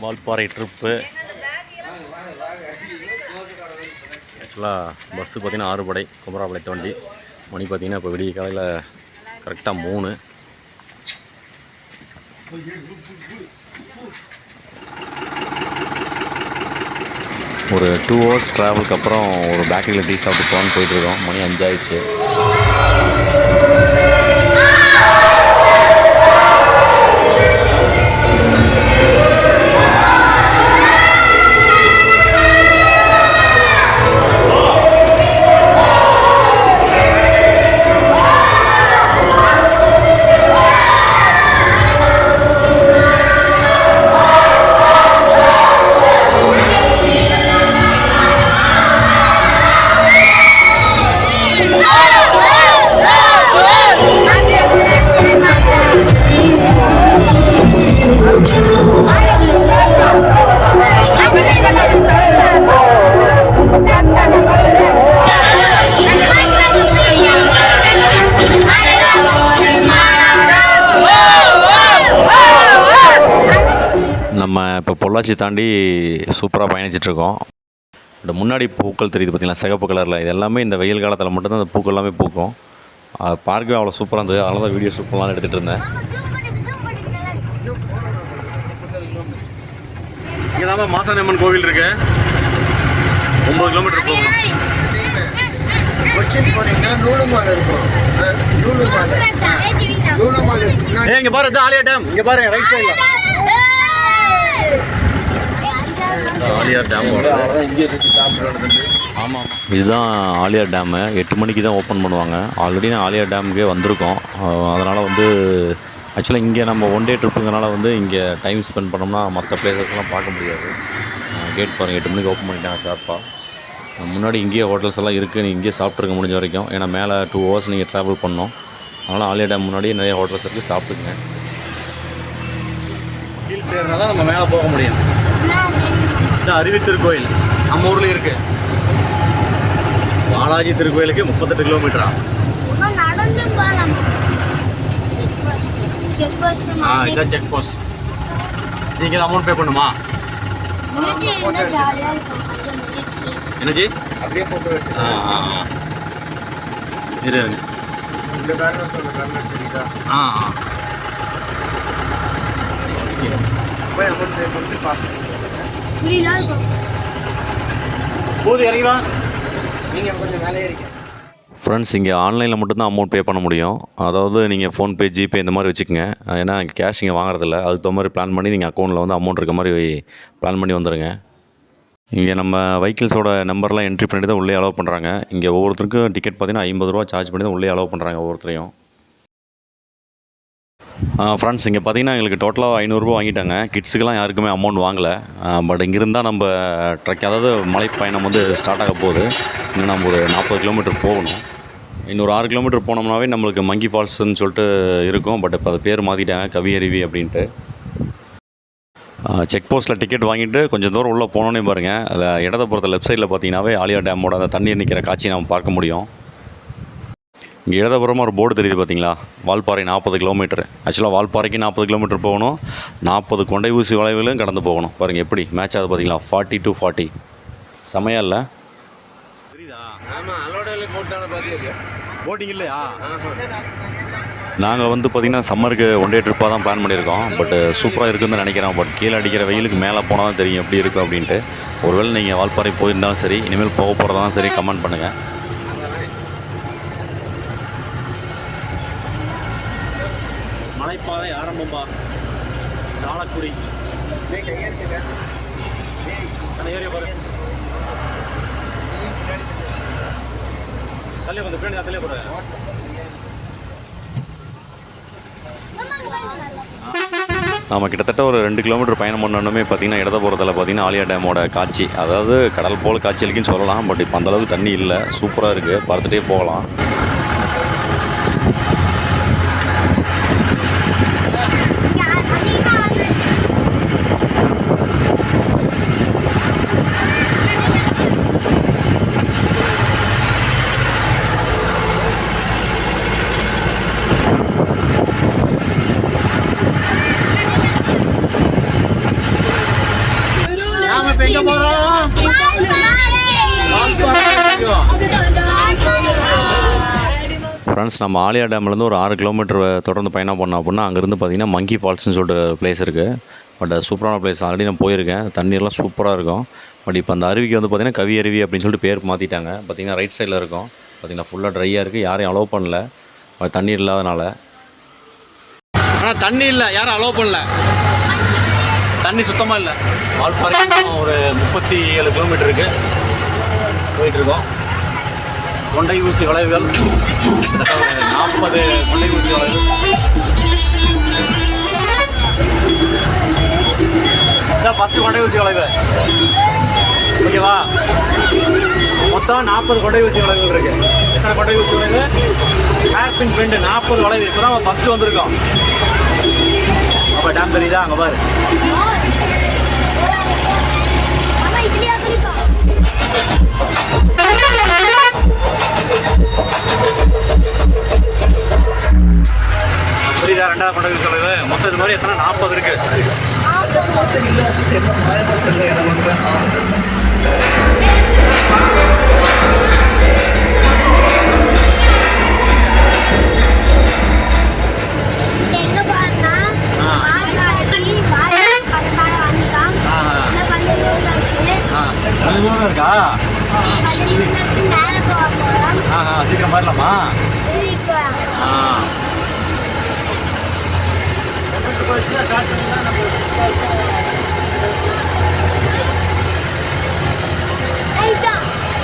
Valparai trip. ஆக்சுவலாக bus பார்த்திங்கன்னா 6 படை குமராபாளையத்து வண்டி. மணி பார்த்திங்கன்னா இப்போ விடிய காலையில் கரெக்டாக 3. ஒரு 2 ஹவர்ஸ் ட்ராவலுக்கு அப்புறம் ஒரு பேக்கரியில் டீ சாப்பிட்டு போகலான்னு போயிட்டுருக்கோம். மணி 5 ஆயிடுச்சு. நம்ம இப்போ பொள்ளாச்சி தாண்டி சூப்பராக பயணிச்சிட்ருக்கோம். இந்த முன்னாடி பூக்கள் தெரியுது பார்த்திங்களா, சிகப்பு கலரில். இது எல்லாமே இந்த வெயில் காலத்தில் மட்டும்தான் அந்த பூக்கள் எல்லாமே பூக்கும். பார்க்கவே அவ்வளோ சூப்பராக இருந்தது. அதனால தான் வீடியோ ஷூட் பண்ணலான்னு எடுத்துகிட்டு இருந்தேன். இங்கே தான் மாசாணி அம்மன் கோவில் இருக்கு. 9 கிலோமீட்டர் போகணும். இங்கே பாரு, ஆலியா டேம். இங்கே பாருங்க, ரைட் சைடில் ஆலியார் டேம். ஆமாம், இதுதான் ஆலியார் டேமு. 8 மணிக்கு தான் ஓப்பன் பண்ணுவாங்க. ஆல்ரெடி நான் ஆலியார் டேமுக்கே வந்திருக்கோம். அதனால் ஆக்சுவலாக இங்கே நம்ம ஒன் டே ட்ரிப்புங்கிறனால இங்கே டைம் ஸ்பெண்ட் பண்ணோம்னா மற்ற பிளேசஸ்லாம் பார்க்க முடியாது. கேட் பாருங்கள், 8 மணிக்கு ஓப்பன் பண்ணிட்டாங்க ஷார்ப்பாக. முன்னாடி இங்கேயே ஹோட்டல்ஸ் எல்லாம் இருக்குது. நீங்கள் இங்கேயே சாப்பிட்ருக்க முடிஞ்ச வரைக்கும். ஏன்னா மேலே 2 ஹவர்ஸ் நீங்கள் ட்ராவல் பண்ணோம். அதனால் ஆலியார் டேம் முன்னாடியே நிறைய ஹோட்டல்ஸ் இருக்குது, சாப்பிட்டுங்க. ஹில்ஸ் ஏறினா தான் நம்ம மேலே போக முடியும். இந்த அருவி திருக்கோயில் நம்ம ஊரில் இருக்குது. பாலாஜி திருக்கோயிலுக்கு 38 கிலோமீட்டரா? இதான் செக் போஸ்ட். நீங்கள் அமௌண்ட் பே பண்ணுமா? என்னஜி அப்படியே போட்டோ எடுத்து இருங்க. இந்த காரணம் தெரியுதா? போய் அமௌண்ட் பே பண்ணிட்டு பாஸ் பண்ணுங்க. போது இறங்கிவா. நீங்கள் கொஞ்சம் மேலே ஏறிங்க. ஃப்ரெண்ட்ஸ், இங்கே ஆன்லைனில் மட்டும்தான் அமௌண்ட் பே பண்ண முடியும். அதாவது நீங்கள் ஃபோன்பே, ஜிபே இந்த மாதிரி வச்சுக்கோங்க. ஏன்னா கேஷ் இங்கே வாங்குறதில்ல. அதுக்கு தகுந்த மாதிரி பிளான் பண்ணி நீங்கள் அக்கௌண்ட்டில் அமௌண்ட் இருக்க மாதிரி பிளான் பண்ணி வந்துடுங்க. இங்கே நம்ம வெஹிக்கிள்ஸோட நம்பர்லாம் என்ட்ரி பண்ணி தான் உள்ளே அலோவ் பண்ணுறாங்க. இங்கே ஒவ்வொருத்தருக்கும் டிக்கெட் பார்த்திங்கன்னா 50 ரூபா சார்ஜ் பண்ணி தான் உள்ளே அலோவ் பண்ணுறாங்க ஒவ்வொருத்தரையும். ஃப்ரெண்ட்ஸ், இங்கே பார்த்திங்கன்னா எங்களுக்கு டோட்டலாக 500 ரூபா வாங்கிட்டாங்க. கிட்ஸுக்கெல்லாம் யாருக்குமே அமௌண்ட் வாங்கலை. பட் இங்கேருந்தால் நம்ம ட்ரெக், அதாவது மலைப்பயணம் ஸ்டார்ட் ஆக போகுது. இன்னும் நம்ம ஒரு 40 கிலோமீட்டர் போகணும். இன்னொரு 6 கிலோமீட்டர் போனோம்னாவே நம்மளுக்கு மங்கி ஃபால்ஸ்ன்னு சொல்லிட்டு இருக்கும். பட் இப்போ அது பேர் மாற்றிட்டாங்க, கவியருவி அப்படின்ட்டு. செக் போஸ்ட்டில் டிக்கெட் வாங்கிட்டு கொஞ்சம் தூரம் உள்ளே போனோன்னே பாருங்கள், அதில் இடதுபுறத்தில் லெஃப்ட் சைடில் பார்த்தீங்கன்னாவே ஆலியார் டேமோட அந்த தண்ணீர் நிற்கிற காட்சியை நம்ம பார்க்க முடியும். இங்கே இடதுபுறமாக ஒரு போர்டு தெரியுது பார்த்தீங்களா, வால்பாறை 40 கிலோமீட்டர். ஆக்சுவலாக வால்பாறைக்கு 40 கிலோமீட்டர் போகணும். 40 கொண்டை ஊசி வளைவுகளும் கடந்து போகணும். பாருங்கள் எப்படி மேட்ச் ஆகுது பார்த்தீங்களா, 40 to 40. செமையா இல்லை? தெரியுதா? ஆமாம், அலோடையில் போட்டான பார்த்தியா? போட்டிங் இல்லையா? நாங்கள் பார்த்திங்கன்னா சம்மருக்கு ஒன் டே ட்ரிப்பாக தான் பிளான் பண்ணியிருக்கோம். பட் சூப்பராக இருக்குதுன்னு நினைக்கிறோம். பட் கீழே அடிக்கிற வெயிலுக்கு மேலே போனால் தான் தெரியும் எப்படி இருக்கும் அப்படின்ட்டு. ஒருவேளை நீங்கள் வால்பாறை போயிருந்தாலும் சரி, இனிமேல் போக போகிறதாலும் சரி, கமெண்ட் பண்ணுங்கள். மலைப்பாதை ஆரம்பம்பா, சாலக்குடி. தள்ளி கொஞ்சம் பின்னாடி தள்ளி போட. நம்ம கிட்டத்தட்ட ஒரு 2 கிலோமீட்டர் பயணம் பண்ணணுமே பார்த்திங்கன்னா இடதுபுறத்தில் பார்த்திங்கன்னா ஆலியார் டேமோட காட்சி. அதாவது கடல் போல் காட்சி இருக்குன்னு சொல்லலாம். பட் இப்போ அந்தளவுக்கு தண்ணி இல்லை, சூப்பராக இருக்குது, பார்த்துட்டே போகலாம். ஃப்ரெண்ட்ஸ் நம்ம ஆலியா டேம்லேருந்து ஒரு 6 கிலோமீட்டர் தொடர்ந்து பயணம் பண்ணோம் அப்படின்னா அங்கேருந்து பார்த்திங்கன்னா மங்கி ஃபால்ஸ்னு சொல்லிட்டு ப்ளேஸ் இருக்குது. பட் சூப்பரான ப்ளேஸ். ஆல்ரெடி நான் போயிருக்கேன். தண்ணீர்லாம் சூப்பராக இருக்கும். பட் இப்போ அந்த அருவிக்கு வந்து பார்த்திங்கன்னா கவி அருவி அப்படின்னு சொல்லிட்டு பேர் மாற்றிட்டாங்க. பார்த்திங்கன்னா ரைட் சைடில் இருக்கும். பார்த்திங்கன்னா ஃபுல்லாக ட்ரையாக இருக்குது. யாரையும் அலோவ் பண்ணல தண்ணீர் இல்லாதனால. ஆனால் தண்ணி இல்லை, யாரும் அலோவ் பண்ணல. தண்ணி சுத்தமாக இல்லை. வால்பாறை ஒரு 37 கிலோமீட்டர் இருக்குது போயிட்டுருக்கோம். கொண்டை ஊசி வளைவுகள் 40 கொண்டை ஊசி வளைவு. இதான் ஃபஸ்ட்டு கொண்டை ஊசி வளைவு. ஓகேவா? மொத்தம் 40 கொண்டை ஊசி வளைவுகள் இருக்குது. எத்தனை கொண்டை ஊசி வளைவு? ஹேர்பின் பெண்டு 40 வளைவு. இப்போ தான் ஃபஸ்ட்டு வந்திருக்கோம். அப்போ டேம் தெரியுதா? அங்கே பாரு. புரியுதா? 2வது கொண்டை ஊசி வளைவு. மொத்தம் இது மாதிரி எத்தனை? 40 இருக்குது. இருக்கா? சீக்கிரம் வரலாமா?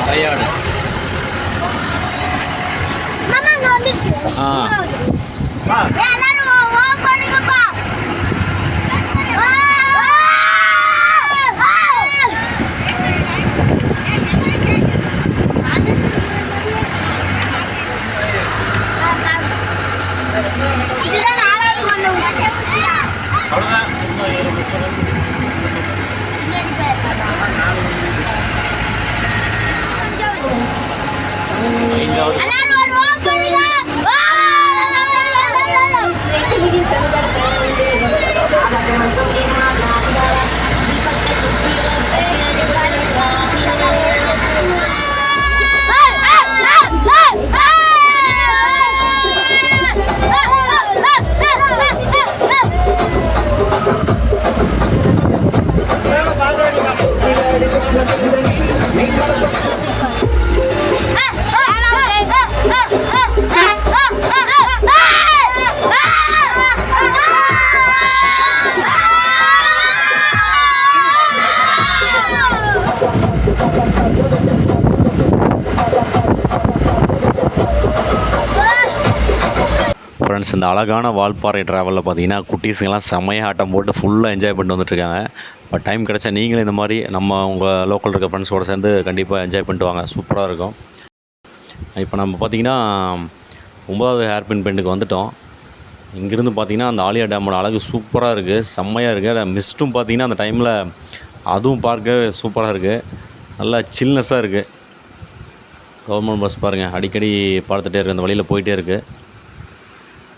அரையாடு. ஃப்ரெண்ட்ஸ், இந்த அழகான வால்பாறை ட்ராவலில் பார்த்தீங்கன்னா குட்டீஸுங்கெல்லாம் செம்மையாக ஆட்டம் போட்டு ஃபுல்லாக என்ஜாய் பண்ணிட்டு வந்துட்டுருக்காங்க. பட் டைம் கிடச்சா நீங்களும் இந்த மாதிரி நம்ம உங்கள் லோக்கல் இருக்க ஃப்ரெண்ட்ஸோடு சேர்ந்து கண்டிப்பாக என்ஜாய் பண்ணிட்டு வாங்க. சூப்பராக இருக்கும். இப்போ நம்ம பார்த்திங்கன்னா 9வது ஹேர்பின் பெண்டுக்கு வந்துவிட்டோம். இங்கேருந்து பார்த்திங்கன்னா அந்த ஆலியா டேமோட அழகு சூப்பராக இருக்குது. செம்மையாக இருக்குது. அந்த மிஸ்ட்டும் பார்த்திங்கன்னா அந்த டைமில் அதுவும் பார்க்க சூப்பராக இருக்குது. நல்லா சில்னஸாக இருக்குது. கவர்மெண்ட் பஸ் பாருங்கள் அடிக்கடி பார்த்துட்டே இருக்குது. அந்த வழியில் போயிட்டே இருக்குது.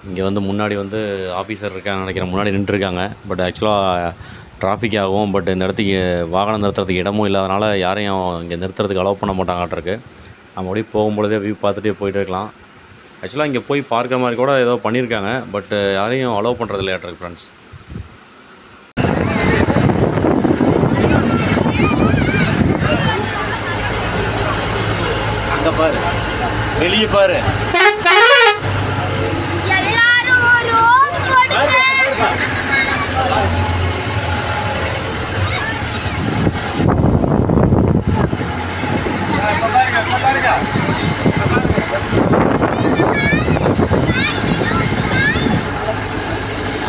இங்கே வந்து முன்னாடி வந்து ஆஃபீஸர் இருக்காங்க நினைக்கிறேன். முன்னாடி நின்றுருக்காங்க. பட் ஆக்சுவலாக டிராஃபிக் ஆகும். பட் இந்த இடத்துக்கு வாகனம் நிறுத்துறதுக்கு இடமும் இல்லாதனால யாரையும் இங்கே நிறுத்துறதுக்கு அலோவ் பண்ண மாட்டாங்கட்டிருக்கு. நம்ம அப்படியே போகும்பொழுதே வியூ பார்த்துட்டே போயிட்டு இருக்கலாம். ஆக்சுவலாக இங்கே போய் பார்க்குற மாதிரி கூட ஏதோ பண்ணியிருக்காங்க. பட் யாரையும் அலோவ் பண்ணுறது இல்லையாட்டிருக்கு ஃப்ரெண்ட்ஸ். அங்கே பாரு, வெளியே பாரு.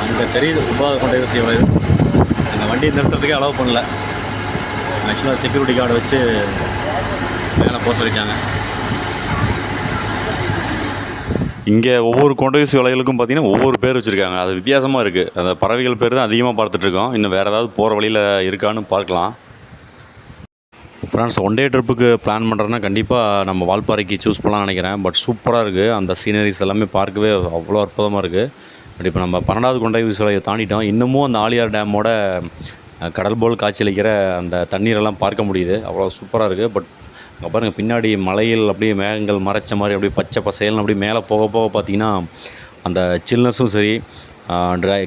அங்கே தெரியுது 9வது கொண்டை ஊசி வளைவு. அந்த வண்டியை நிறுத்துறதுக்கே அலோவ் பண்ணல. ஆக்சுவலாக செக்யூரிட்டி கார்டு வச்சு மேலே போக சொல்லிட்டாங்க. இங்கே ஒவ்வொரு கொண்டை ஊசி வளைவுகளுக்கும் பார்த்திங்கன்னா ஒவ்வொரு பேர் வச்சுருக்காங்க. அது வித்தியாசமாக இருக்குது. அந்த பறவைகள் பேர் தான் அதிகமாக பார்த்துட்ருக்கோம். இன்னும் வேறு ஏதாவது போகிற வழியில் இருக்கான்னு பார்க்கலாம். ஃப்ரெண்ட்ஸ், ஒன் டே ட்ரிப்புக்கு பிளான் பண்ணுறேன்னா கண்டிப்பாக நம்ம வால்பாறைக்கு சூஸ் பண்ணலாம்னு நினைக்கிறேன். பட் சூப்பராக இருக்குது. அந்த சீனரிஸ் எல்லாமே பார்க்கவே அவ்வளோ அற்புதமாக இருக்குது. பட் இப்போ நம்ம 12வது கொண்டை ஊசி வளைவை தாண்டிட்டோம். இன்னமும் அந்த ஆலியார் டேமோட கடல் போல் காட்சியளிக்கிற அந்த தண்ணீரெல்லாம் பார்க்க முடியுது. அவ்வளோ சூப்பராக இருக்குது. பட் அங்கே பாருங்கள் பின்னாடி மலையில் அப்படியே மேகங்கள் மறைச்ச மாதிரி அப்படியே பச்சை பசேல்னு அப்படியே மேலே போக போக பார்த்திங்கன்னா அந்த சில்னஸும் சரி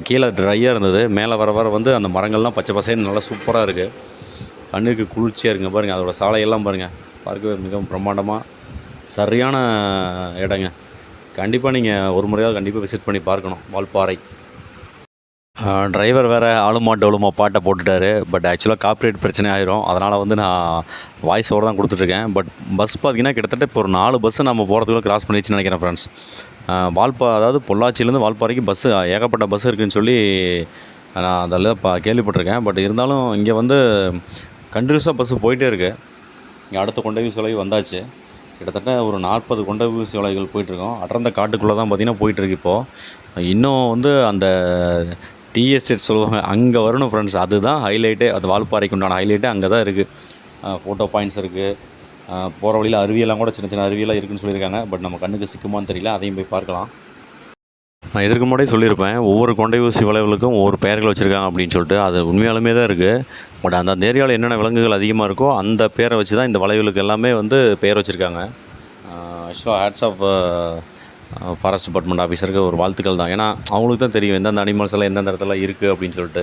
கீழே ட்ரையாக இருந்தது, மேலே வர வர வந்து அந்த மரங்கள்லாம் பச்சை பசேல்னு நல்லா சூப்பராக இருக்குது, கண்ணுக்கு குளிர்ச்சியாக இருக்குங்க. பாருங்கள் அதோடய சாலையெல்லாம் பாருங்கள், பார்க்கவே மிகவும் பிரம்மாண்டமாக சரியான இடங்க. கண்டிப்பாக நீங்கள் ஒரு முறையாக கண்டிப்பாக விசிட் பண்ணி பார்க்கணும் வால்பாறை. டிரைவர் வேறு ஆளுமா டோலுமா பாட்டை போட்டுட்டார். பட் ஆக்சுவலாக காப்பிரைட் பிரச்சனை ஆயிரும், அதனால் வந்து நான் வாய்ஸ் ஓவர் தான் கொடுத்துட்ருக்கேன். பட் பஸ் பார்த்திங்கன்னா கிட்டத்தட்ட இப்போ ஒரு 4 பஸ்ஸு நம்ம போகிறதுக்குள்ள கிராஸ் பண்ணிடுச்சுன்னு நினைக்கிறேன் ஃப்ரெண்ட்ஸ். அதாவது பொள்ளாச்சியிலேருந்து வால்பாறைக்கு பஸ்ஸு ஏகப்பட்ட பஸ் இருக்குதுன்னு சொல்லி நான் அதில் கேள்விப்பட்டிருக்கேன். பட் இருந்தாலும் இங்கே வந்து கண்டினியூஸாக பஸ்ஸு போயிட்டே இருக்குது. இங்கே அடுத்த கொண்டை சோலை வந்தாச்சு. கிட்டத்தட்ட ஒரு 40 கொண்டை சோலைகள் போயிட்டுருக்கோம். அடர்ந்த காட்டுக்குள்ளே தான் பார்த்திங்கன்னா போயிட்டுருக்கு. இப்போது இன்னும் வந்து அந்த டீ எஸ்டேட் சொல்லுவாங்க, அங்கே வரணும் ஃப்ரெண்ட்ஸ். அதுதான் ஹைலைட்டே, அது வால்பாறைக்கு உண்டான ஹைலைட்டே அங்கே தான் இருக்குது. ஃபோட்டோ பாயிண்ட்ஸ் இருக்குது, போகிற வழியில் அருவியெல்லாம் கூட சின்ன சின்ன அருவியெல்லாம் இருக்குதுன்னு சொல்லியிருக்காங்க. பட் நம்ம கண்ணுக்கு சிக்குமான்னு தெரியல, அதையும் போய் பார்க்கலாம். நான் இதற்கு முன்னாடியே சொல்லியிருப்பேன், ஒவ்வொரு கொண்டை ஊசி வளைவுகளுக்கும் ஒவ்வொரு பெயர்கள் வச்சுருக்காங்க அப்படின்னு சொல்லிட்டு. அது உண்மையாலுமே தான் இருக்குது. பட் அந்த ஏரியாவில் என்னென்ன விலங்குகள் அதிகமாக இருக்கோ அந்த பேரை வச்சு தான் இந்த வளைவுகளுக்கு எல்லாமே வந்து பெயர் வச்சுருக்காங்க. So hats off forest department ஆஃபீஸருக்கு ஒரு வாழ்த்துக்கள் தான். ஏன்னா அவங்களுக்கு தான் தெரியும் எந்தெந்த அனிமல்ஸ் எல்லாம் எந்தெந்த இடத்துல இருக்குது அப்படின்னு சொல்லிட்டு.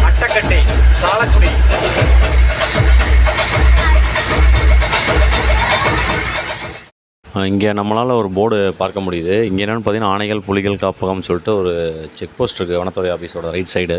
அட்டக்கட்டை, சாலக்குடி, இங்கே நம்மளால் ஒரு போர்டு பார்க்க முடியுது. இங்கே என்னென்னு பார்த்தீங்கன்னா ஆனைகள் புலிகள் காப்பகம்னு சொல்லிட்டு ஒரு செக் போஸ்ட் இருக்குது வனத்துறை ஆஃபீஸோட ரைட் சைடு.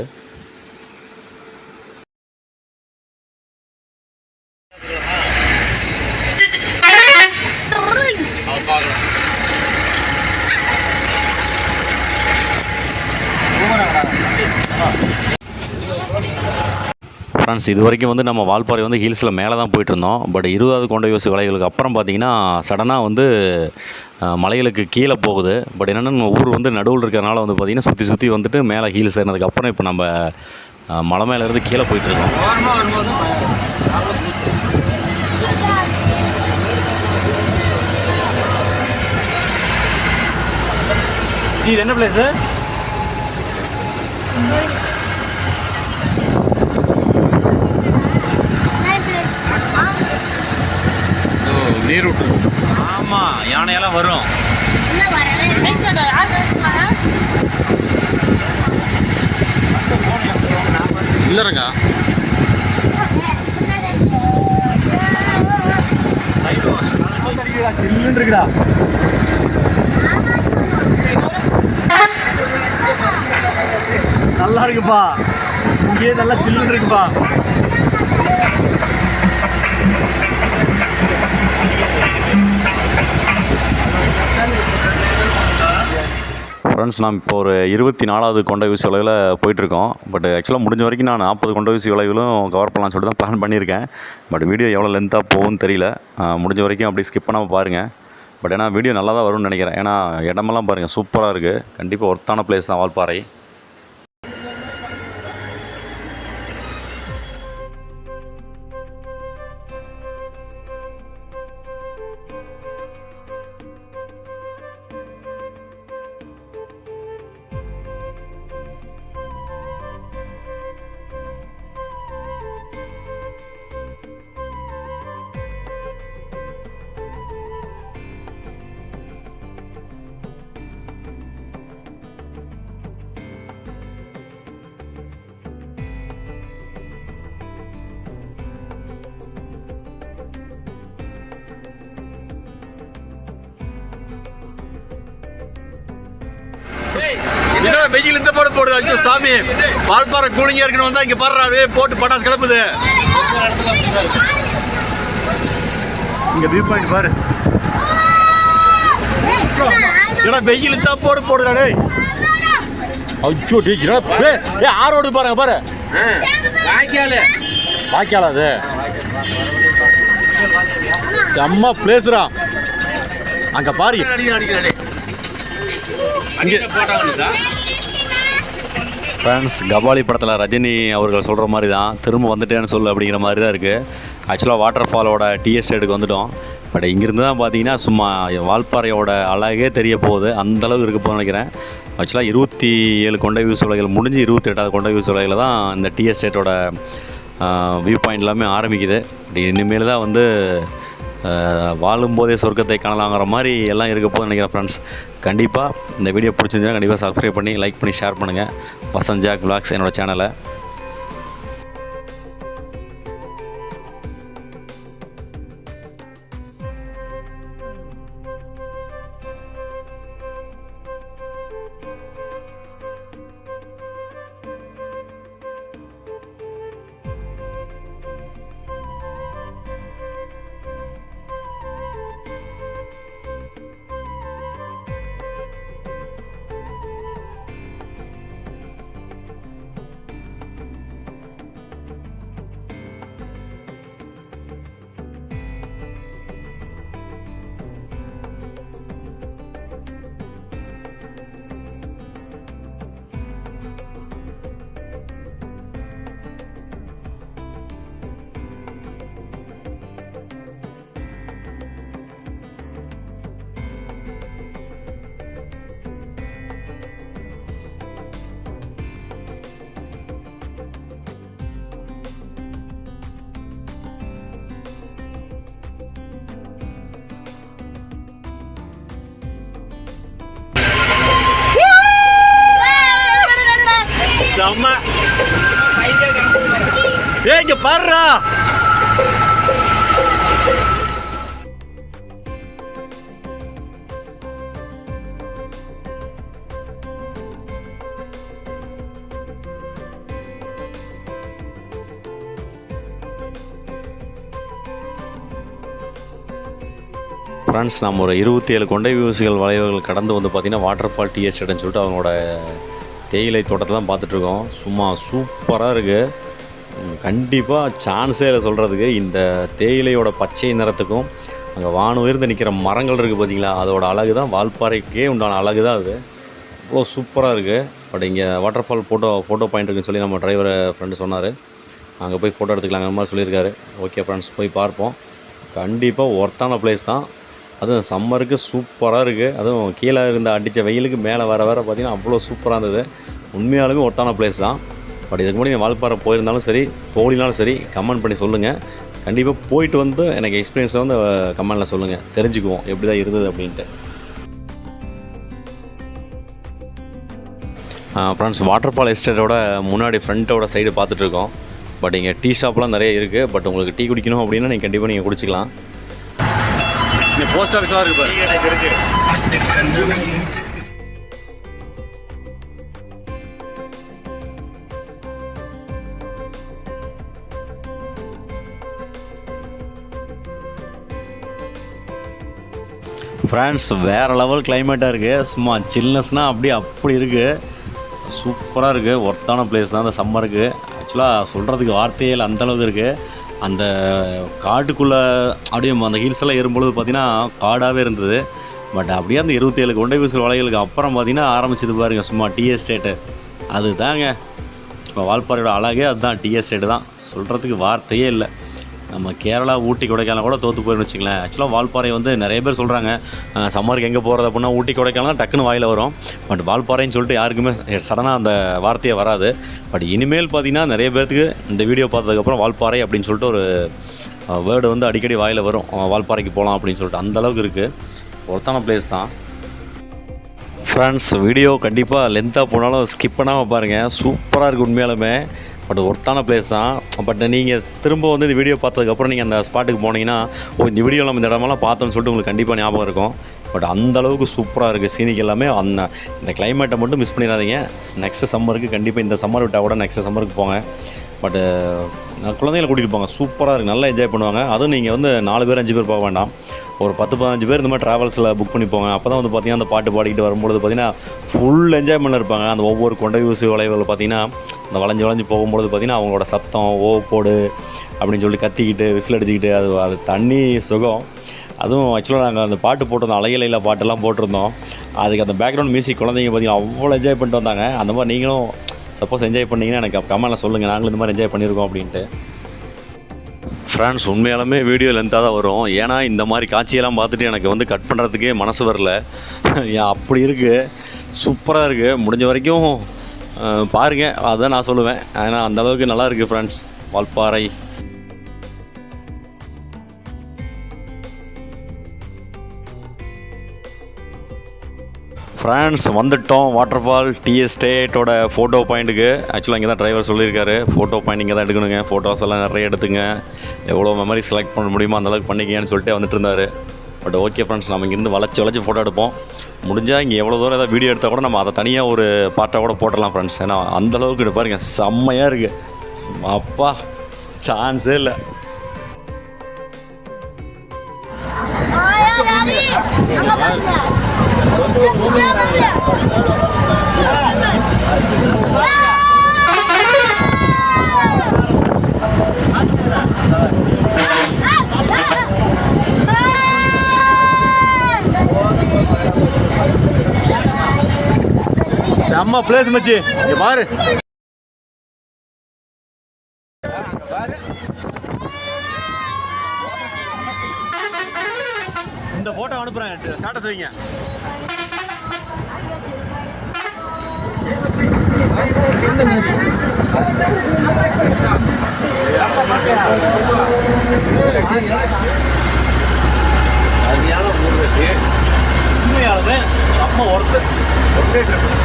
ஃப்ரெண்ட்ஸ், இது வரைக்கும் வந்து நம்ம வால்பாறை வந்து ஹில்ஸில் மேலே தான் போயிட்டுருந்தோம். பட் 20வது கொண்டை ஊசி வளைவுகளுக்கு அப்புறம் பார்த்திங்கன்னா சடனாக வந்து மலைகளுக்கு கீழே போகுது. பட் என்னென்னா ஊர் வந்து நடுவில் இருக்கிறனால வந்து பார்த்திங்கன்னா சுற்றி சுற்றி வந்துட்டு மேலே ஹீல்ஸ் ஏறினதுக்கப்புறம் இப்போ நம்ம மலை மேலேருந்து கீழே போயிட்டுருக்கோம். இது என்ன பிளேஸு? நீரூட்டு. ஆமாம், யானையெல்லாம் வரும். இல்லைங்க, சில்லுன்னு இருக்குடா. நல்லா இருக்குப்பா, இங்கேயே நல்லா சில்லுன்னு இருக்குப்பா. ஃப்ரெண்ட்ஸ், நாம் இப்போ ஒரு 24வது கொண்டை ஊசி வளைவில் போயிட்டுருக்கோம். பட் ஆக்சுவலாக முடிஞ்ச வரைக்கும் நான் 40 கொண்டை ஊசி வளைவிலும் கவர் பண்ணலாம்னு சொல்லிட்டு தான் பிளான் பண்ணியிருக்கேன். பட் வீடியோ எவ்வளோ லென்த்தாக போகும்னு தெரியல. முடிஞ்ச வரைக்கும் அப்படி ஸ்கிப் பண்ணாமல் பாருங்கள். பட் ஏன்னா வீடியோ நல்லா தான் வரும்னு நினைக்கிறேன். ஏன்னா இடமெல்லாம் பாருங்கள், சூப்பராக இருக்குது. கண்டிப்பாக ஒர்த்தான பிளேஸ் தான் வால்பாறை. என்னடா வெயில் இந்த போட்டு போடுது? ஐயோ சாமி, வால்பாறை கூலிங்கா இருக்குன்னு வந்தா இங்க பாடுறாரு போட்டு பட்டாசு கிளப்புது. இங்க வியூ பாயிண்ட் பாரு. என்னடா வெயில் இந்த போட்டு போடுறாரு? ஐயோ டே ஆரோடு பாருங்க பாரு. வாய்க்கால அது செம்ம பிளேஸ்ரா. அங்க பாரு, ஃப்ரெண்ட்ஸ், கபாலி படத்தில் ரஜினி அவர்கள் சொல்கிற மாதிரி தான், திரும்ப வந்துட்டேன்னு சொல்லு அப்படிங்கிற மாதிரி தான் இருக்குது. ஆக்சுவலாக வாட்டர் ஃபாலோட டீ எஸ்டேட்டுக்கு வந்துவிட்டோம். பட் இங்கேருந்து தான் பார்த்தீங்கன்னா சும்மா வால்பாறையோட அழகே தெரிய போகுது, அந்தளவுக்கு இருக்க போகுதுன்னு நினைக்கிறேன். ஆக்சுவலாக 27 கொண்டை ஊசி வளைவுகள் முடிஞ்சு 28வது கொண்டை ஊசி வளைவில் தான் இந்த டீ எஸ்டேட்டோட வியூ பாயிண்ட் எல்லாமே ஆரம்பிக்குது. இனிமேல் தான் வந்து வாழும்போதே சொர்க்கத்தை காணலாங்கிற மாதிரி எல்லாம் இருக்க போது நினைக்கிறேன் ஃப்ரெண்ட்ஸ். கண்டிப்பாக இந்த வீடியோ பிடிச்சிருந்துச்சுன்னா கண்டிப்பாக சப்ஸ்கிரைப் பண்ணி லைக் பண்ணி ஷேர் பண்ணுங்கள். வசந்த் ஜாக் விலாக்ஸ் என்னோடய சேனலை. செம்ம இங்க பாருடா. ஃப்ரெண்ட்ஸ், நம்ம ஒரு 27 கொண்டை ஊசிகள் வளைவுகள் கடந்து வந்து பார்த்திங்கன்னா வாட்டர் ஃபால் டீ எஸ்டேட்னு சொல்லிட்டு அவங்களோட தேயிலை தோட்டத்தை தான் பார்த்துட்ருக்கோம். சும்மா சூப்பராக இருக்குது. கண்டிப்பாக சான்ஸே இல்லை சொல்கிறதுக்கு. இந்த தேயிலையோட பச்சை நிறத்துக்கும் அங்கே வானம் உயர்ந்து நிற்கிற மரங்கள் இருக்குது பார்த்திங்களா, அதோட அழகு தான் வால்பாறைக்கே உண்டான அழகு தான் அது. அவ்வளோ சூப்பராக இருக்குது. பட் இங்கே வாட்டர் ஃபால் ஃபோட்டோ பாயிண்ட் இருக்குன்னு சொல்லி நம்ம டிரைவர் ஃப்ரெண்டு சொன்னார். அங்கே போய் ஃபோட்டோ எடுத்துக்கலாங்கிற மாதிரி சொல்லியிருக்காரு. ஓகே ஃப்ரெண்ட்ஸ், போய் பார்ப்போம். கண்டிப்பாக ஒர்த்தான பிளேஸ் தான். அதுவும் சம்மருக்கு சூப்பராக இருக்குது. அதுவும் கீழே இருந்த அடித்த வெயிலுக்கு மேலே வர பார்த்திங்கன்னா அவ்வளோ சூப்பராக இருந்தது. உண்மையாலுமே ஒர்த்தான பிளேஸ் தான். பட் இதுக்கு முன்னாடி வால்பாறை போயிருந்தாலும் சரி, போகலினாலும் சரி, கமெண்ட் பண்ணி சொல்லுங்கள். கண்டிப்பாக போயிட்டு வந்து எனக்கு எக்ஸ்பீரியன்ஸை வந்து கமெண்டில் சொல்லுங்கள், தெரிஞ்சுக்குவோம் எப்படி தான் இருந்தது அப்படின்ட்டு. ஃப்ரெண்ட்ஸ், வாட்டர் ஃபால் எஸ்டேட்டோட முன்னாடி ஃப்ரண்ட்டோட சைடு பார்த்துட்ருக்கோம். பட் இங்கே டீ ஷாப்லாம் நிறைய இருக்குது. பட் உங்களுக்கு டீ குடிக்கணும் அப்படின்னா நீங்கள் கண்டிப்பாக நீங்கள் குடிச்சிக்கலாம். இங்கே போஸ்ட் ஆஃபீஸாக இருக்குது. ஃப்ரெண்ட்ஸ், வேறு லெவல் கிளைமேட்டாக இருக்குது. சும்மா சில்னஸ்னால் அப்படி இருக்குது. சூப்பராக இருக்குது. ஒர்த்தான பிளேஸ் தான் இந்த சம்மருக்கு. ஆக்சுவலாக சொல்கிறதுக்கு வார்த்தையே இல்லை, அந்தளவுக்கு இருக்குது. அந்த காட்டுக்குள்ளே அப்படியே அந்த ஹில்ஸ் எல்லாம் ஏறும்பொழுது பார்த்திங்கன்னா காடாகவே இருந்தது. பட் அப்படியே அந்த 27 கொண்டை ஊசிகள் வளைவுகளுக்கு அப்புறம் பார்த்திங்கன்னா ஆரம்பிச்சது பாருங்கள் சும்மா டீ எஸ்டேட்டு. அது தாங்க இப்போ வால்பாறையோட அழகே அதுதான், டீ எஸ்டேட்டு தான். சொல்கிறதுக்கு வார்த்தையே இல்லை. நம்ம கேரளா, ஊட்டி, கொடைக்கானல் கூட தோற்று போயிருந்து வச்சுங்களேன். ஆக்சுவலாக வால்பாறை வந்து நிறைய பேர் சொல்கிறாங்க சம்மருக்கு எங்கே போகிறது அப்படின்னா ஊட்டி, கொடைக்கானல் தான் டக்குன்னு வாயில் வரும். பட் வால்பாறைன்னு சொல்லிட்டு யாருக்குமே சடனாக அந்த வார்த்தையே வராது. பட் இனிமேல் பார்த்திங்கன்னா நிறைய பேர்த்துக்கு இந்த வீடியோ பார்த்ததுக்கப்புறம் வால்பாறை அப்படின்னு சொல்லிட்டு ஒரு வேர்டு வந்து அடிக்கடி வாயில் வரும். வால்பாறைக்கு போகலாம் அப்படின்னு சொல்லிட்டு. அந்தளவுக்கு இருக்குது. ஒருத்தான பிளேஸ் தான். ஃப்ரெண்ட்ஸ், வீடியோ கண்டிப்பாக லென்த்தாக போனாலும் ஸ்கிப் பண்ணாமல் பாருங்கள். சூப்பராக இருக்குது உண்மையாலுமே. பட் ஒர்த்தான பிளேஸ் தான். பட் நீங்கள் திரும்ப வந்து இந்த வீடியோ பார்த்ததுக்கப்புறம் நீங்கள் அந்த ஸ்பாட்டுக்கு போனீங்கன்னா இந்த வீடியோ நம்ம இந்த இடமெல்லாம் பார்த்தோன்னு சொல்லிட்டு உங்களுக்கு கண்டிப்பாக ஞாபகம் இருக்கும். பட் அந்தளவுக்கு சூப்பராக இருக்குது சீனிக் எல்லாமே. இந்த கிளைமேட்டை மட்டும் மிஸ் பண்ணிடாதீங்க. நெக்ஸ்ட்டு சம்மருக்கு கண்டிப்பாக இந்த சம்மர் விட்டால் கூட நெக்ஸ்ட்டு சம்மருக்கு போங்க. பட் குழந்தைகளை கூட்டிகிட்டு போங்க. சூப்பராக இருக்குது. நல்லா என்ஜாய் பண்ணுவாங்க. அதுவும் நீங்கள் வந்து 4 பேர் 5 பேர் போக வேண்டாம். ஒரு 10-15 பேர் இந்த மாதிரி ட்ராவல்ஸில் புக் பண்ணி போங்க. அப்போ தான் வந்து பார்த்திங்கன்னா அந்த பாட்டு பாடிக்கிட்டு வரும்பொழுது பார்த்திங்கன்னா ஃபுல் என்ஜாய்மெண்ட் இருப்பாங்க. அந்த ஒவ்வொரு கொண்டை ஊசி வளைவுகள் பார்த்திங்கன்னா அந்த வளைஞ்சு போகும்பொழுது பார்த்திங்கன்னா அவங்களோட சத்தம் போடு அப்படின்னு சொல்லி கத்திக்கிட்டு விசில் அடிச்சுக்கிட்டு அது தண்ணி சுகம். அதுவும் ஆக்சுவலாக நாங்கள் அந்த பாட்டு போட்டிருந்தோம், அலையில பாட்டெல்லாம் போட்டிருந்தோம். அதுக்கு அந்த பேக்ரவுண்ட் மியூசிக் குழந்தைங்க பார்த்திங்கன்னா அவ்வளோ என்ஜாய் பண்ணிட்டு வந்தாங்க. அந்த மாதிரி நீங்களும் சப்போஸ் என்ஜாய் பண்ணிங்கன்னா எனக்கு கமெண்ட்டில் சொல்லுங்கள், நாங்களும் இந்த மாதிரி என்ஜாய் பண்ணியிருக்கோம் அப்படின்ட்டு. ஃப்ரெண்ட்ஸ், உண்மையாலுமே வீடியோ லென்த்தாக தான் வரும். ஏன்னா இந்த மாதிரி காட்சியெல்லாம் பார்த்துட்டு எனக்கு வந்து கட் பண்ணுறதுக்கே மனசு வரல. அப்படி இருக்குது. சூப்பராக இருக்குது. முடிஞ்ச வரைக்கும் பாருங்கள், அதுதான் நான் சொல்லுவேன். ஏன்னா அந்தளவுக்கு நல்லா இருக்குது ஃப்ரெண்ட்ஸ். வால்பாறை. ஃப்ரெண்ட்ஸ் வந்துட்டோம் வாட்டர்ஃபால் டீ எஸ்டேட்டோட ஃபோட்டோ பாயிண்ட்டுக்கு. ஆக்சுவலாக இங்கே தான் டிரைவர் சொல்லியிருக்காரு ஃபோட்டோ பாயிண்ட் இங்கே தான் எடுக்கணுங்க, ஃபோட்டோஸ் எல்லாம் நிறைய எடுத்துங்க, எவ்வளோ மெமரி செலக்ட் பண்ண முடியுமோ அந்தளவுக்கு பண்ணிக்கங்கன்னு சொல்லிட்டு வந்துட்டு இருந்தார். பட் ஓகே ஃப்ரெண்ட்ஸ், நம்ம இங்கேருந்து வளைச்சி ஃபோட்டோ எடுப்போம். முடிஞ்சால் இங்கே எவ்வளோ தூரம் ஏதாவது வீடியோ எடுத்தால் கூட நம்ம அதை தனியாக ஒரு பார்ட்டாக கூட போட்டுடலாம் ஃப்ரெண்ட்ஸ். ஏன்னா அந்தளவுக்கு பாருங்க செம்மையாக இருக்குது. அப்பா சான்ஸே இல்லை. செம்ம பிளேஸ் மச்சி, இங்க பாரு. இந்த போட்டோ அனுப்புறேன், ஸ்டேட்டஸ் வைங்க. உண்மையாலுமே நம்ம ஒருத்தர்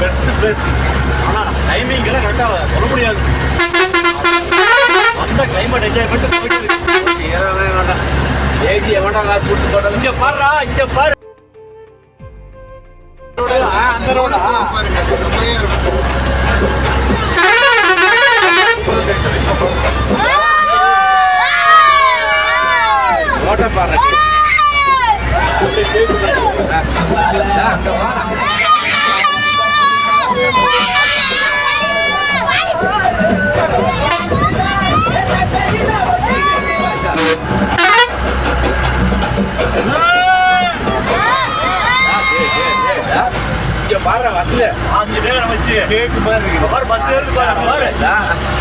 பெஸ்ட் பிளேஸ். ஆனால் டைமிங் எல்லாம் கரெக்டாக சொல்ல முடியாது. அந்த கிளைமேட் என்ஜாய் பண்ணிட்டு போயிட்டு ஏசி எவன்டா காசு கொடுத்து போட்டோம். இங்கே பாருடா, இங்கே பாரு. அந்த ரோடா செம்மையா இருக்கும். ஓட்ட பாரு. பாரு பஸ்ல 5 நேரம் வச்சு கேக்கு பாரு இருக்கு. பாரு பஸ்ல இருந்து பாரு பாரு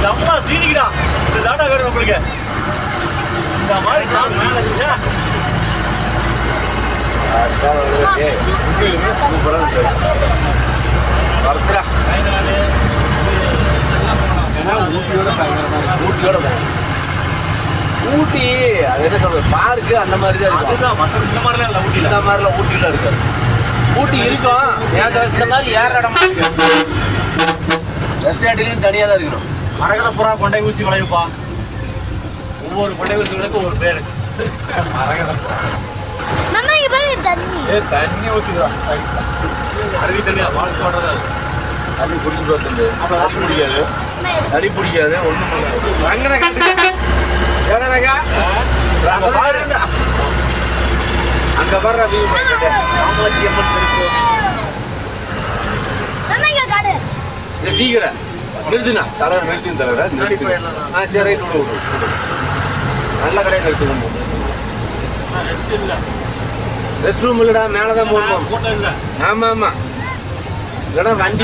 செம்ம சீனிக்குடா. இந்த தாடா வேற உங்களுக்கு இந்த மாதிரி சான்ஸ் இல்லச்சா. சூப்பரா இருக்கு. வரதுடா ஏன்னா ஊட்டியோட ஊட்டி அது என்ன சொல்றது பார்க்கு அந்த மாதிரி தான் இருக்கு. அதுதான் மற்ற இந்த மாதிரிலாம் இல்லை ஊட்டியில். இந்த மாதிரிலாம் ஊட்டியில் இருக்கு. ஊட்டி இருக்கும் இந்த மாதிரி ஏற இடமா இருக்கு. ரெஸ்டாரண்ட்லையும் தனியாக தான் இருக்கணும். மரகத புறா கொண்டை ஊசி வளைவுப்பா. ஒவ்வொரு கொண்டை ஊசிகளுக்கும் ஒரு பேர். மரகத புறா தண்ணி ஊற்றிடுவா. அருவி தண்ணி வால்ஸ் வாட்டர் தண்ணி குடிச்சிட்டு வந்து அப்புறம் சளி பிடிக்காது. சளி பிடிக்காது ஒன்றும் பண்ணாது. அங்க வர்ற வியூ காமாட்சி அம்மன் திருக்கோவில். டீ கடை நிறுத்துனா தலைவர் நிறுத்தின தலைவர். சரி விடு நல்ல கடையை நிறுத்துக்கணும். ரெஸ்ட் ரூம் இல்லடா, மேலதான் போகணும். ஆமா ஆமா இல்லடா வண்டி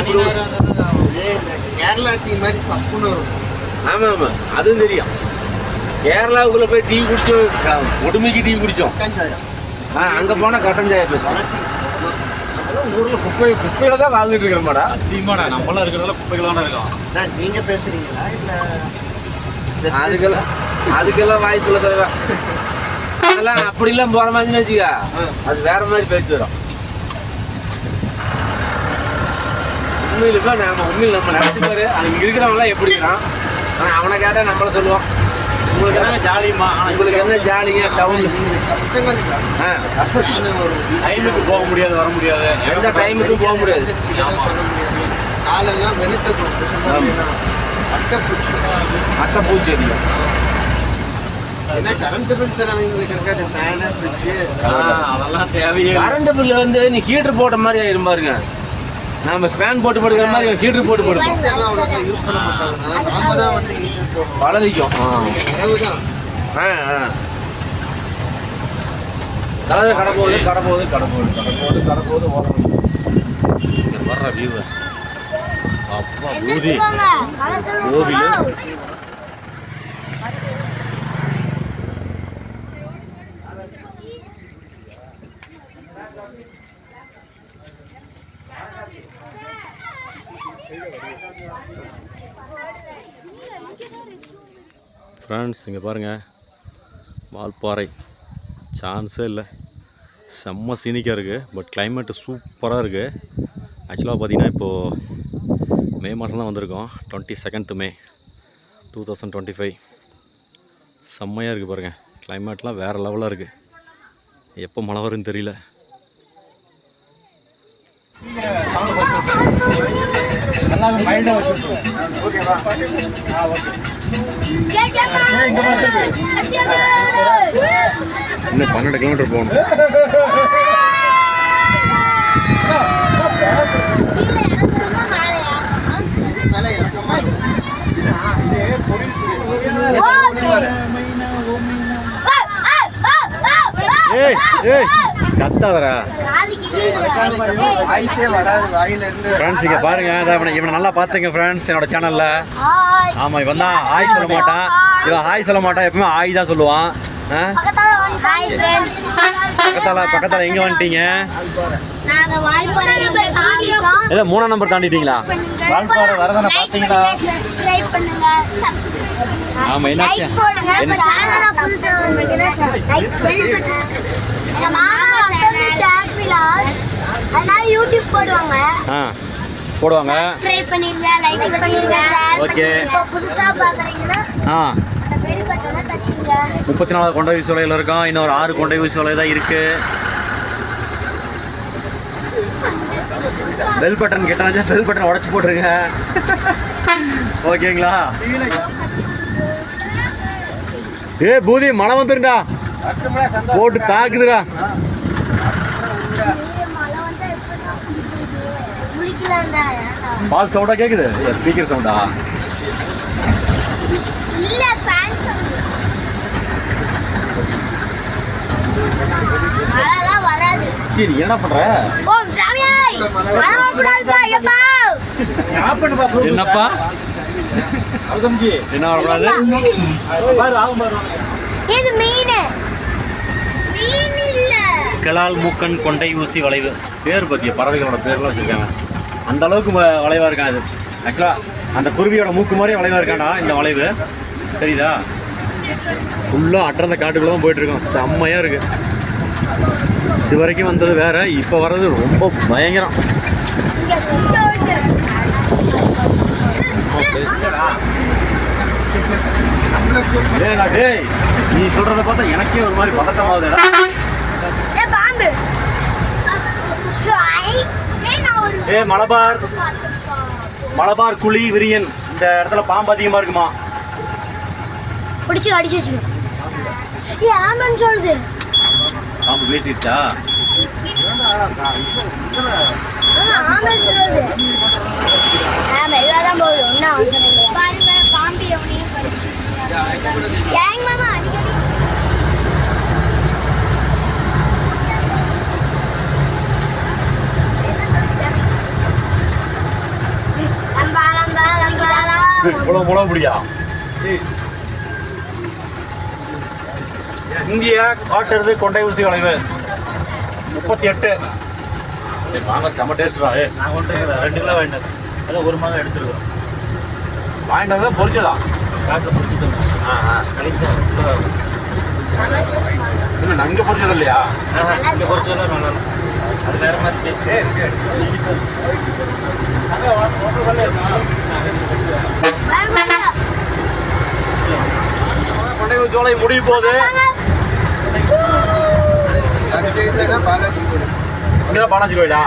கேரளா டீ மாதிரி சப்புன்னு வரும். ஆமா ஆமா அதுவும் தெரியும். கேரளாவுக்குள்ள போய் டீ குடிச்சோம், உடுமைக்கு டீ குடிச்சோம். அங்க போனா கட்டன் சாயா பேசுறேன். ஊர்ல குப்பையில தான் வாழ்ந்துட்டு இருக்கிறோமாடா. சத்தியமாடா நம்மளாம் இருக்கிறதால குப்பைகளான இருக்கோம். நீங்க பேசுறீங்களா இல்ல அதுக்கெல்லாம் வாய்ப்பு இல்லை தலைவா. அதெல்லாம் அப்படிலாம் போற மாதிரி வச்சுக்கா அது வேற மாதிரி பேச்சு வரும். உண்மையிலுமே உண்மையில் நம்ம நினைச்சு பாரு. இங்க இருக்கிறவங்களாம் எப்படின்னா அவனை கேட்டா நம்மள சொல்லுவான் உங்களுக்கு என்ன ஜாலியுமா, உங்களுக்கு என்ன ஜாலிங்க டவுன்ல கஷ்டங்கள் டைமுக்கு போக முடியாது, வர முடியாது, எந்த டைமுக்கும் போக முடியாது. காலெல்லாம் அட்டைப்பூச்சி கரண்ட் பில் வந்து நீ ஹீட்டர் போட்ட மாதிரி ஆயிரும் பாருங்க. நம்ம ஸ்பேன் போட்டு போடுக்கிற மாதிரி ஹீட்டர் போட்டு போடுவோம். பழகிக்கும் கடை போகுது வர்ற வியூ அப்பா பூதி கோவில். ஃப்ரெண்ட்ஸ் இங்கே பாருங்கள், வால்பாறை சான்ஸே இல்லை, செம்ம சீனிக்காக இருக்குது. பட் கிளைமேட்டு சூப்பராக இருக்குது. ஆக்சுவலாக பார்த்திங்கன்னா இப்போது மே மாதம் தான் வந்திருக்கோம், 22 May 2025. செம்மையாக இருக்குது பாருங்கள், கிளைமேட்லாம் வேறு லெவலாக இருக்குது. எப்போ மழை வரும்னு தெரியல. இன்னும் 12 கிலோமீட்டர் போகணும். கத்தாதரா ஃப்ரெண்ட்ஸ், இங்கே பாருங்கள், இவனை நல்லா பார்த்துங்க ஃப்ரெண்ட்ஸ் என்னோட சேனலில். ஆமாம், இவன் தான் ஆய் சொல்ல மாட்டான், இவன் ஆய் சொல்ல மாட்டான், எப்பவுமே ஆய் தான் சொல்லுவான். பக்கத்தால எங்கே வந்துட்டீங்க? ஏதோ 3ஆம் நம்பர் தாண்டிட்டீங்களா? வால்பாறை வரதானே பார்த்தீங்களா? ஆமாம், என்னாச்சு? யூடியூப் போடுவாங்க. போடுவாங்க. சப்ஸ்கிரைப் பண்ணிருங்க, லைக் பண்ணிருங்க. ஓகே. இப்போ புதுசா பாக்குறீங்கன்னா பெல் பட்டனை தட்டிடுங்க. 34 கொண்டை வீசுவலையில் இருக்கோம். இன்னொரு 6 கொண்டை வீசுவலை தான் இருக்கு. பெல் பட்டன் கேட்டாங்க, பெல் பட்டன் உடச்சு போட்டுருங்க. ஓகேங்களா? பூதி மழை வந்துருண்டா, போட்டு தாக்குதுடா. பால் சவுண்டா கேக்குது? ஸ்பீக்கர் சவுண்டா? இல்ல, ஃபேன் சவுண்ட். மழைலாம் வராது. சரி, என்ன பண்ற? ஓ சாமியாய், மழை வரக்கூடாதுடா. ஐயப்பா, என்னப்பா? அவுதம்ஜி, என்ன வரக்கூடாது? பாரு, ஆகும் பாரு. இது மீன். மீன் இல்ல. கலால் மூக்கன் கொண்டை ஊசி வளைவு. பேர் பத்திய பறவைகளோட பேர்லாம் வச்சிருக்காங்க. அந்த அளவுக்கு வளைவாக இருக்கான் அது. ஆக்சுவலாக அந்த குருவியோட மூக்கு மாதிரி வளைவாக இருக்காண்டா இந்த வளைவு, தெரியுதா? ஃபுல்லாக அடர்ந்த காட்டுக்குள்ளே தான் போயிட்டுருக்கோம். செம்மையாக இருக்குது. இது வரைக்கும் வந்தது வேறு, இப்போ வர்றது ரொம்ப பயங்கரம். டேய், நீ சொல்கிறத பார்த்தா எனக்கே ஒரு மாதிரி பதட்டமாகுதுடா. மலபார் குழி விரியன், இந்த இடத்துல பாம்பு அதிகமா இருக்குமா? பிடிச்சு அடிச்சு வச்சுக்கோ. சொல்லுது பாம்பு பேசிடுச்சா? முளவு முடியா? இந்திய காட்டுறது கொண்டை ஊசி வளைவு 38. வாங்க, செம்ம டேஸ்டா. நான் கொண்டு 2 கிலோ வாங்கிட்டேன். அதான் ஒரு மாதம் எடுத்துருக்கோம். வாங்கிட்டு தான் பொரிச்சதா? காட்டில் பொரிச்சுட்டோம். இல்லை, நான் இங்கே பொரிச்சது இல்லையா? இங்கே பொரிச்சதெல்லாம் நல்லா இருக்கும். அது வேற மாதிரி டேஸ்ட். கொண்டை ஊசி வளைவு முடிய போகுது. இங்கதான் பாலாஜி கோயிலா?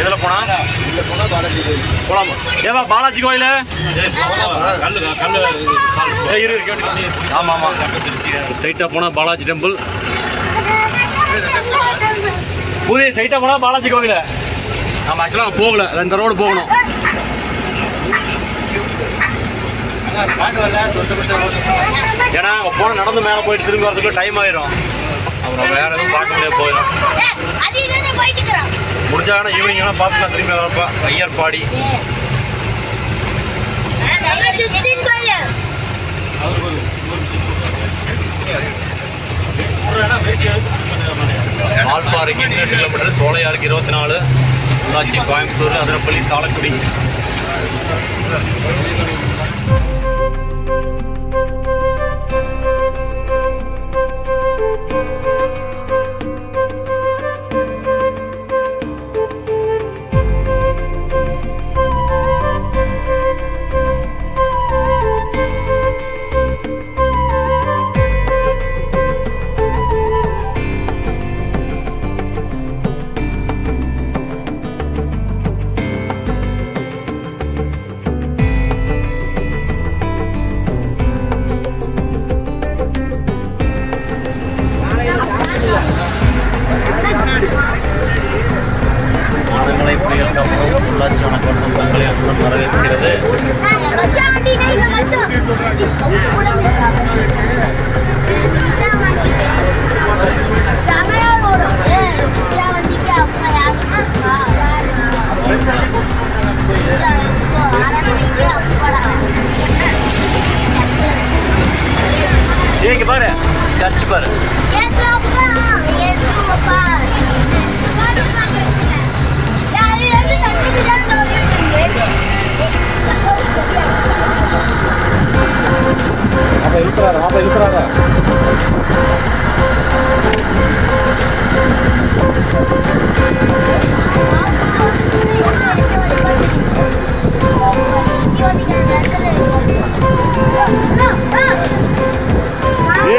இதில் போனால் போகலாமா? ஏவா பாலாஜி கோயில் ஆமாம் ஆமாம். ஸ்ட்ரைட்டாக போனால் பாலாஜி டெம்பிள். புதிய ஸ்ட்ரைட்டாக போனால் பாலாஜி கோயில். நம்ம ஆக்சுவலாக போகல, இந்த ரோடு போகணும். ஏன்னா அங்கே போனால் நடந்து மேலே போயிட்டு திரும்பி வரதுக்கு டைம் ஆயிரும். அப்புறம் வேறு எதுவும் பார்க்க முடியாது, போயிடும். முடிஞ்சா வேணா ஈவினிங் வேணா பார்த்துக்கலாம். திரும்பி வரப்பா ஐயர்பாடி. வால்பாறைக்கு 2 கிலோமீட்டர், சோலையாருக்கு 24, உள்ளாட்சி கோயம்புத்தூர், அதிரப்பள்ளி, சாலக்குடி. உள்ளாட்சி வணக்கம் தங்களை அன்புடன் வரவேற்கிறது. இங்க பாரு, சர்ச் பாரு. அப்ப இருக்கிறாரா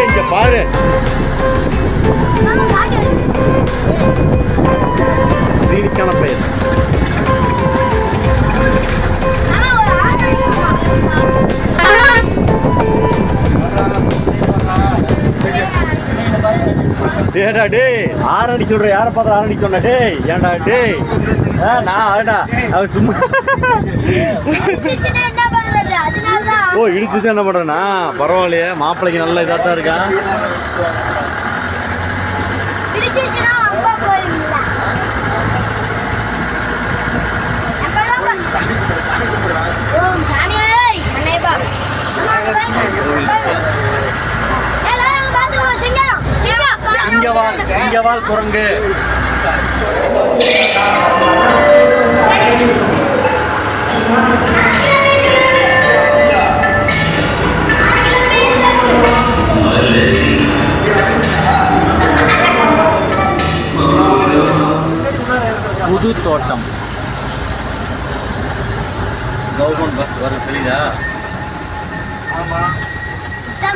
இங்க பாரு. சீனிக்கான பிளேஸ். ஏடா டே ஆரடி சொல்ற, யாரை பார்த்து ஆரடி சொன்ன? டே ஏன்டா டே, நான் ஆடா அவன் சும்மா. ஓ இடிச்சுச்சு என்ன பண்றேன்னா? பரவாயில்லையே, மாப்பிள்ளைக்கு நல்ல இதாக தான் இருக்கா. சிங்கவால் குரங்கு. புது தோட்டம். கவர்மெண்ட் பஸ் வர தெரியுதா? ஆமா,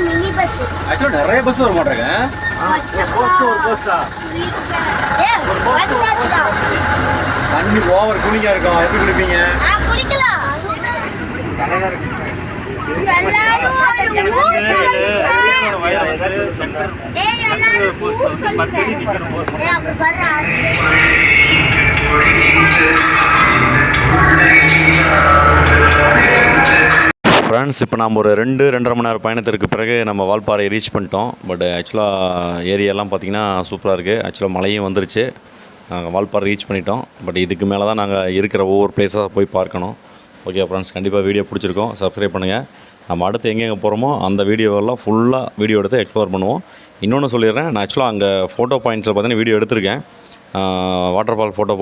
மினி பஸ். ஆக்சுவலா நிறைய பஸ் வர மாட்டாங்க. தண்ணி ஓவர் குளிக்கா இருக்கும். எப்படி குளிப்பீங்க? ஃப்ரெண்ட்ஸ், இப்போ நம்ம ஒரு 2-2.5 மணி நேரம் பயணத்திற்கு பிறகு நம்ம வால்பாறை ரீச் பண்ணிட்டோம். பட் ஆக்சுவலாக ஏரியாலாம் பார்த்திங்கன்னா சூப்பராக இருக்குது. ஆக்சுவலாக மழையும் வந்துருச்சு. நாங்கள் வால்பாறை ரீச் பண்ணிட்டோம். பட் இதுக்கு மேலே தான் நாங்கள் இருக்கிற ஒவ்வொரு பிளேஸாக போய் பார்க்கணும். ஓகே ஃப்ரெண்ட்ஸ், கண்டிப்பாக வீடியோ பிடிச்சிருக்கோம். சப்ஸ்கிரைப் பண்ணுங்கள். நம்ம அடுத்து எங்கெங்கே போகிறோமோ அந்த வீடியோவெல்லாம் ஃபுல்லாக வீடியோ எடுத்து எக்ஸ்ப்ளோர் பண்ணுவோம். இன்னொன்று சொல்லிடுறேன், நான் ஆக்சுவலாக அங்கே ஃபோட்டோ பாயிண்ட்ஸில் பார்த்தீங்கன்னா வீடியோ எடுத்திருக்கேன். வாட்டர் ஃபால் ஃபோட்டோ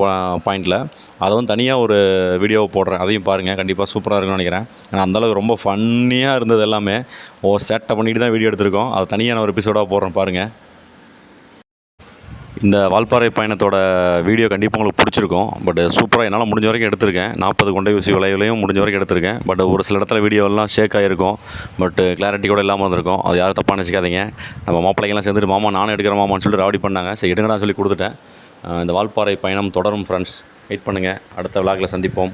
பாயிண்டில் அதை வந்து தனியாக ஒரு வீடியோவை போடுறேன். அதையும் பாருங்கள், கண்டிப்பாக சூப்பராக இருக்குன்னு நினைக்கிறேன். ஏன்னா அந்தளவுக்கு ரொம்ப ஃபன்னியாக இருந்தது. எல்லாமே சேட்டை பண்ணிட்டு தான் வீடியோ எடுத்திருக்கோம். அதை தனியாக நான் ஒரு எபிசோடாக போடுறேன் பாருங்கள். இந்த வால்பாறை பயணத்தோட வீடியோ கண்டிப்பாக உங்களுக்கு பிடிச்சிருக்கும். பட் சூப்பராக என்னால் முடிஞ்ச வரைக்கும் எடுத்திருக்கேன். 40 கொண்டை ஊசி விளைவுலையும் முடிஞ்ச வரைக்கும் எடுத்திருக்கேன். பட் ஒரு சில இடத்துல வீடியோலாம் ஷேக் ஆகிருக்கும். பட் கிளாரிட்டி கூட இல்லாமல் வந்திருக்கும். அது யாரும் தப்பாக நினச்சிக்காதீங்க. நம்ம மாப்பிள்ளைங்கெல்லாம் சேர்ந்துட்டு மாமா நானும் எடுக்கிற மாமான்னு சொல்லிட்டு ராவடி பண்ணாங்க. சரி எடுங்கடா சொல்லி கொடுத்துட்டேன். இந்த வால்பாறை பயணம் தொடரும் ஃப்ரெண்ட்ஸ். வெயிட் பண்ணுங்கள், அடுத்த விலாகில் சந்திப்போம்.